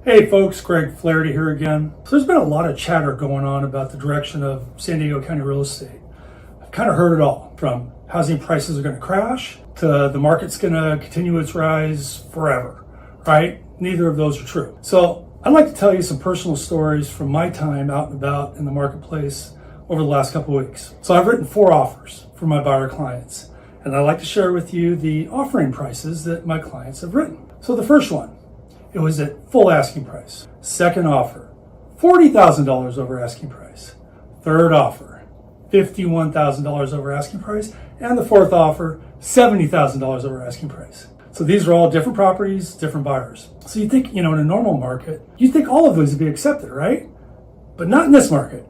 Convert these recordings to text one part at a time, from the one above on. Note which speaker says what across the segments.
Speaker 1: Hey folks, Greg Flaherty here again. So there's been a lot of chatter going on about the direction of San Diego County real estate. I've kind of heard it all, from housing prices are going to crash to the market's going to continue its rise forever, right? Neither of those are true. So I'd like to tell you some personal stories from my time out and about in the marketplace over the last couple of weeks. So I've written 4 offers for my buyer clients, and I'd like to share with you the offering prices that my clients have written. So the first one, it was at full asking price. Second offer, $40,000 over asking price. Third offer, $51,000 over asking price. And the fourth offer, $70,000 over asking price. So these are all different properties, different buyers. So you think, in a normal market, you think all of those would be accepted, right? But not in this market.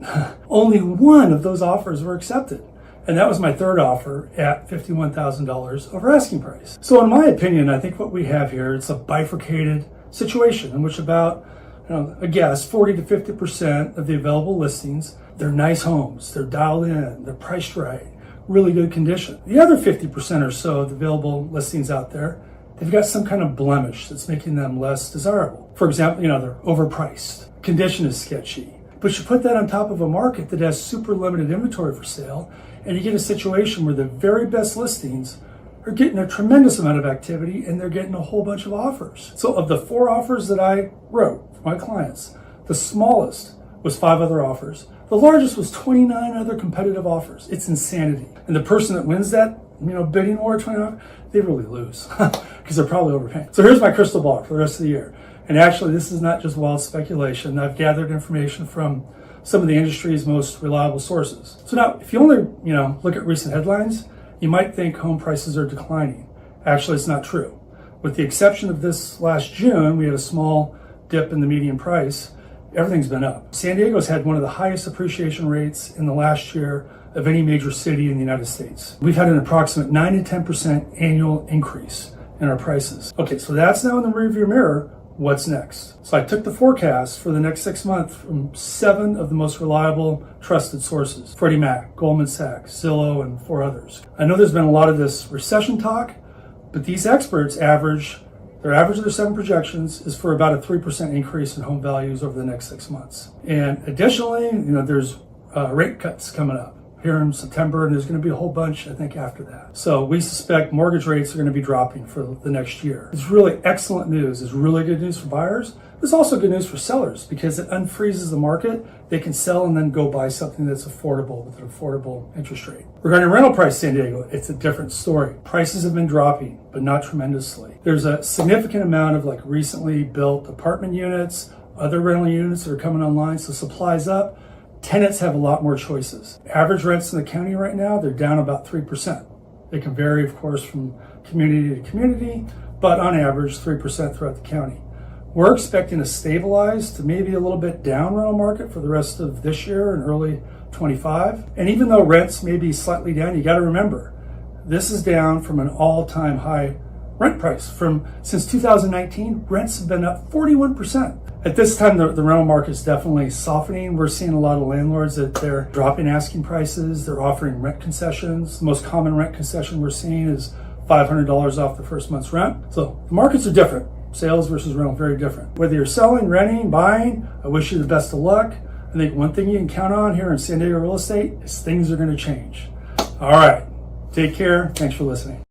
Speaker 1: Only one of those offers were accepted. And that was my third offer at $51,000 over asking price. So in my opinion, I think what we have here, it's a bifurcated situation in which about, I guess, 40 to 50% of the available listings, they're nice homes, they're dialed in, they're priced right, really good condition. The other 50% or so of the available listings out there, they've got some kind of blemish that's making them less desirable. For example, they're overpriced, condition is sketchy. But you put that on top of a market that has super limited inventory for sale, and you get a situation where the very best listings are getting a tremendous amount of activity and they're getting a whole bunch of offers. So of the 4 offers that I wrote for my clients, the smallest was 5 other offers. The largest was 29 other competitive offers. It's insanity. And the person that wins that, bidding war at 29, they really lose because they're probably overpaying. So here's my crystal ball for the rest of the year. And actually, this is not just wild speculation. I've gathered information from some of the industry's most reliable sources. So now, if you only, look at recent headlines, you might think home prices are declining. Actually, it's not true. With the exception of this last June, we had a small dip in the median price. Everything's been up. San Diego's had one of the highest appreciation rates in the last year of any major city in the United States. We've had an approximate 9 to 10% annual increase in our prices. Okay, so that's now in the rearview mirror. What's next? So I took the forecast for the next 6 months from 7 of the most reliable, trusted sources: Freddie Mac, Goldman Sachs, Zillow, and 4 others. I know there's been a lot of this recession talk, but these experts average of their 7 projections is for about a 3% increase in home values over the next 6 months. And additionally, there's rate cuts coming up here in September, and there's going to be a whole bunch, I think, after that. So we suspect mortgage rates are going to be dropping for the next year. It's really excellent news. It's really good news for buyers. It's also good news for sellers because it unfreezes the market. They can sell and then go buy something that's affordable with an affordable interest rate. Regarding rental price San Diego, it's a different story. Prices have been dropping, but not tremendously. There's a significant amount of recently built apartment units, other rental units that are coming online, so supply's up. Tenants have a lot more choices. Average rents in the county right now, they're down about 3%. They can vary, of course, from community to community, but on average, 3% throughout the county. We're expecting a stabilized to maybe a little bit down rental market for the rest of this year and early 25. And even though rents may be slightly down, you got to remember, this is down from an all-time high rent price. Since 2019, rents have been up 41%. At this time, the rental market is definitely softening. We're seeing a lot of landlords that they're dropping asking prices. They're offering rent concessions. The most common rent concession we're seeing is $500 off the first month's rent. So the markets are different. Sales versus rental, very different. Whether you're selling, renting, buying, I wish you the best of luck. I think one thing you can count on here in San Diego real estate is things are going to change. All right. Take care. Thanks for listening.